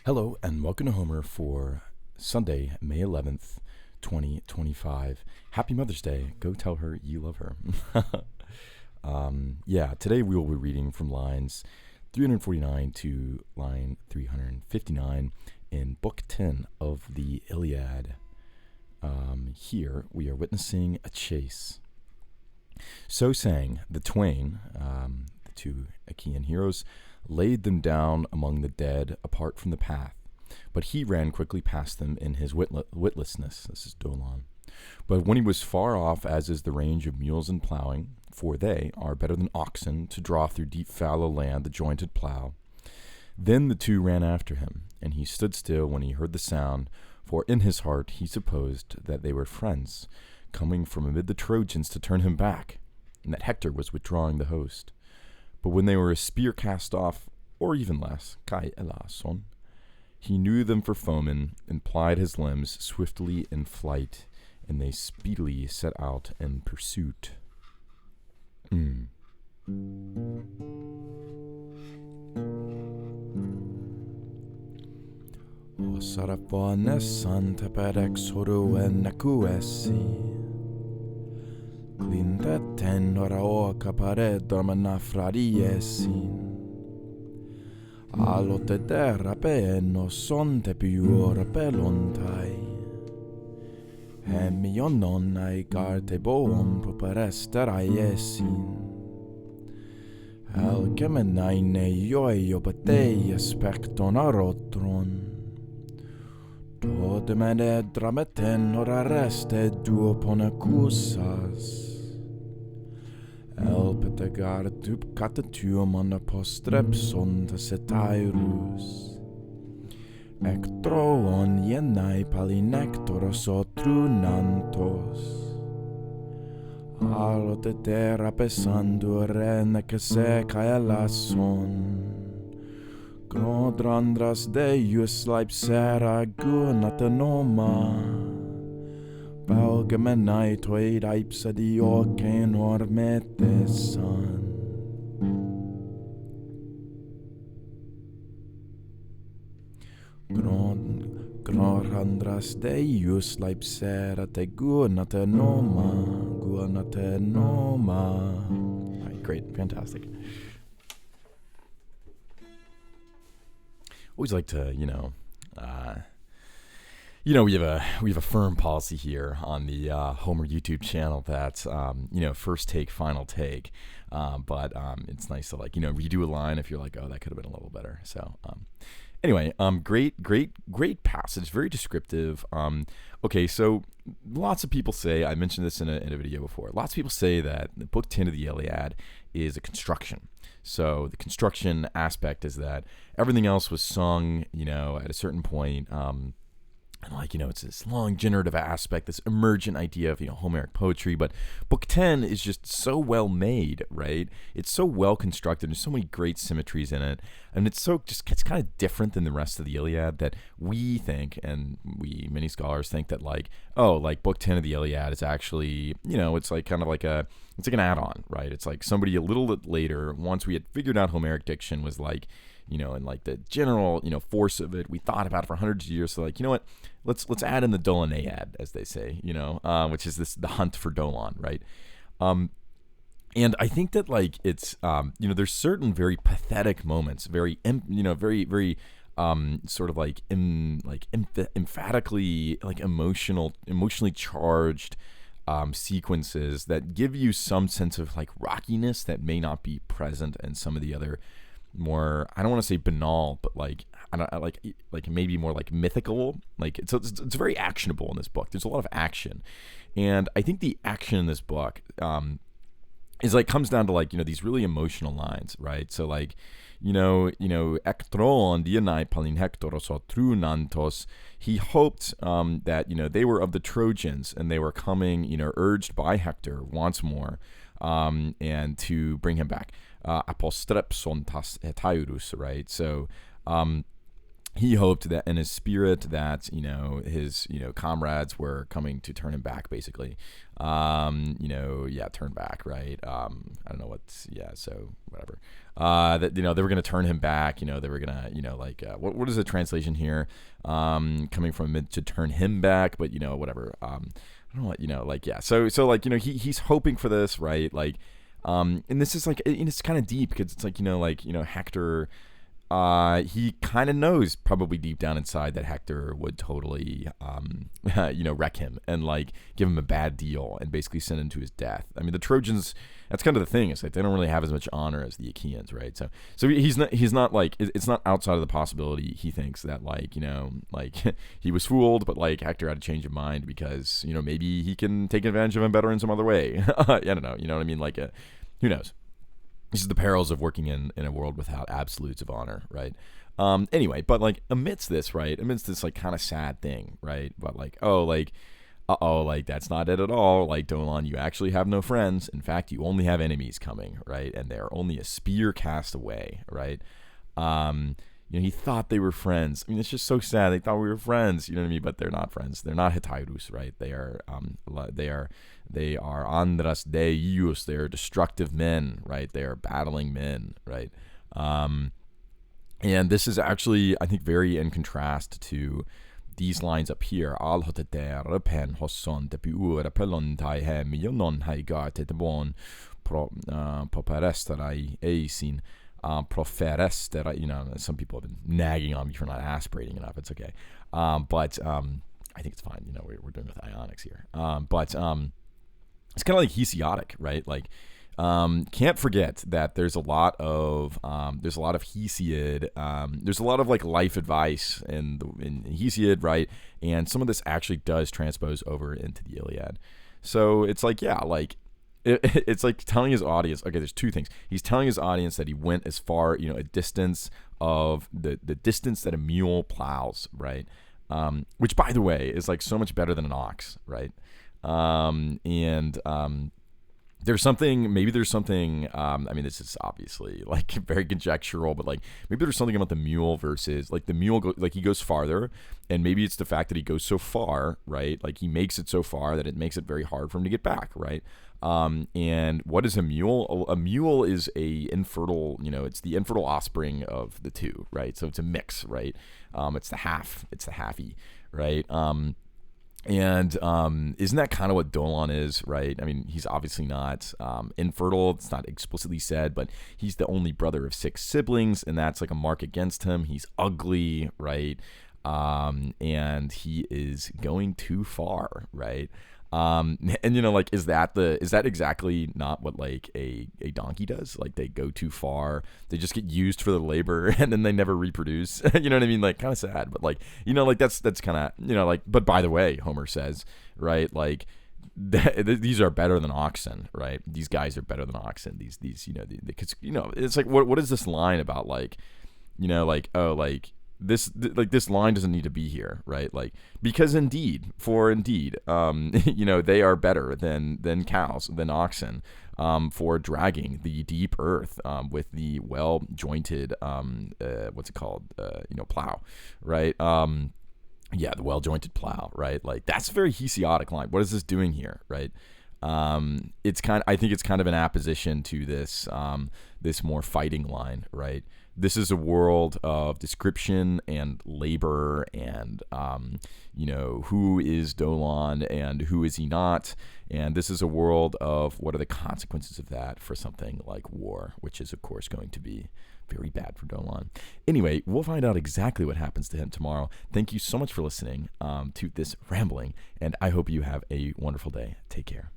Hello and welcome to Homer for Sunday, May 11th, 2025. Happy Mother's Day. Go tell her you love her. Today we will be reading from lines 349 to line 359 in Book 10 of the Iliad. Here we are witnessing a chase. So sang the twain, the two Achaean heroes, laid them down among the dead apart from the path. But he ran quickly past them in his witlessness. This is Dolon. But when he was far off, as is the range of mules in plowing, for they are better than oxen to draw through deep fallow land the jointed plow, then the two ran after him, and he stood still when he heard the sound, for in his heart he supposed that they were friends, coming from amid the Trojans to turn him back, and that Hector was withdrawing the host. But when they were a spear cast off, or even less, kai elason, he knew them for foemen, and plied his limbs swiftly in flight, and they speedily set out in pursuit. O sarafone santa per exoru en nakuesi. Glinda tenora oca paredor manafrariesin. Allo te terra peno sonte piura pelontai. Hemio nonnai carte boom properesteraiesin. Elkemenaine joio pateia specton arotron. Tode menedra me tenora reste duopone cusas. Elpetegar tup catatuum on apostrepson ta setairus. Ectroon jenai palinectoros otrunantos. Alo te terra pesandur eneke seca elason. Grodrandras Deus leipsera gunatanoma. Balgamenai toid ipsa dioken ormetesan. Grodrandras Deus leipsera te gunatanoma. All right, great, fantastic. Always like to, we have a firm policy here on the Homer YouTube channel that first take, final take. But it's nice to redo a line if you're like, oh, that could have been a little better. So anyway, great passage, very descriptive. Okay, so lots of people say, I mentioned this in a video before. Lots of people say that the Book 10 of the Iliad is a construction. So the construction aspect is that everything else was sung, at a certain point. It's this long generative aspect, this emergent idea of, Homeric poetry. But Book 10 is just so well made, right? It's so well constructed. There's so many great symmetries in it. And it's kind of different than the rest of the Iliad that we think, and many scholars think that Book 10 of the Iliad is actually, it's like kind of like it's like an add-on, right? It's like somebody a little bit later, once we had figured out Homeric diction was and the general, force of it, we thought about it for hundreds of years. So you know what? Let's add in the Dolonaead, as they say, which is the hunt for Dolon, right? And I think that it's there's certain very pathetic moments, very very sort of emphatically emotionally charged sequences that give you some sense of rockiness that may not be present in some of the other more, I don't want to say banal, but maybe more mythical. It's very actionable in this book. There's a lot of action, and I think the action in this book is comes down to these really emotional lines, right? So Ektron dienai palin hectoros otrunantos. He hoped that they were of the Trojans and they were coming, urged by Hector once more, and to bring him back. Apostrepson tas etaurus, right? So he hoped that in his spirit that, his, comrades were coming to turn him back, basically. Turn back, right? I don't know so whatever. That, they were going to turn him back, they were going to, what is the translation here? Coming from to turn him back, but, whatever. I don't know what, he's hoping for this, right? Like, and this is like, it's kind of deep because it's like, Hector, he kind of knows probably deep down inside that Hector would totally, wreck him and like give him a bad deal and basically send him to his death. I mean, the Trojans, that's kind of the thing. It's like they don't really have as much honor as the Achaeans, right? So he's not like, it's not outside of the possibility. He thinks that like, he was fooled, but like Hector had a change of mind because, maybe he can take advantage of him better in some other way. I don't know. You know what I mean? Like, who knows? This is the perils of working in a world without absolutes of honor, right? Anyway, but like amidst this like kind of sad thing, right? But like, that's not it at all. Like, Dolan, you actually have no friends. In fact, you only have enemies coming, right? And they're only a spear cast away, right? He thought they were friends. I mean, it's just so sad. They thought we were friends, you know what I mean? But they're not friends. They're not Hetairus, right? They are Andras Deus. They are destructive men, right? They are battling men, right? And this is actually, I think, very in contrast to these lines up here. Al hoteter pen hosson te piura pelon tai he miljonon haigar te bon properesterai eisin. Proferestera, some people have been nagging on me for not aspirating enough. It's okay. But I think it's fine. We're doing with ionics here. But it's kind of like Hesiotic, right? Like, can't forget that there's a lot of Hesiod. There's a lot of like life advice in Hesiod, right? And some of this actually does transpose over into the Iliad. So it's like, yeah, like, it's like telling his audience, okay, there's two things. He's telling his audience that he went as far, a distance of the distance that a mule plows, right? Which, by the way, is like so much better than an ox, right? There's something, I mean, this is obviously like very conjectural, but like maybe there's something about the mule versus like the mule, he goes farther, and maybe it's the fact that he goes so far, right? Like he makes it so far that it makes it very hard for him to get back, right? And what is a mule? A mule is a infertile, it's the infertile offspring of the two, right? So it's a mix, right? It's the halfie, right? And isn't that kind of what Dolan is, right? I mean, he's obviously not infertile. It's not explicitly said, but he's the only brother of 6 siblings, and that's like a mark against him. He's ugly, right? And he is going too far, right? And is that exactly not what like a donkey does? Like they go too far, they just get used for the labor and then they never reproduce. You know what I mean? Like kind of sad, but like, that's kind of, but by the way, Homer says, right? Like these are better than oxen, right? These guys are better than oxen. These, because, it's like, what is this line about? Like, this line doesn't need to be here, right? Like, because indeed, they are better than cows, than oxen, for dragging the deep earth, with the well-jointed, plow, right? The well-jointed plow, right? Like that's a very Hesiotic line. What is this doing here, right? I think it's kind of an apposition to this, this more fighting line, right? This is a world of description and labor and, who is Dolan and who is he not? And this is a world of what are the consequences of that for something like war, which is, of course, going to be very bad for Dolan. Anyway, we'll find out exactly what happens to him tomorrow. Thank you so much for listening to this rambling, and I hope you have a wonderful day. Take care.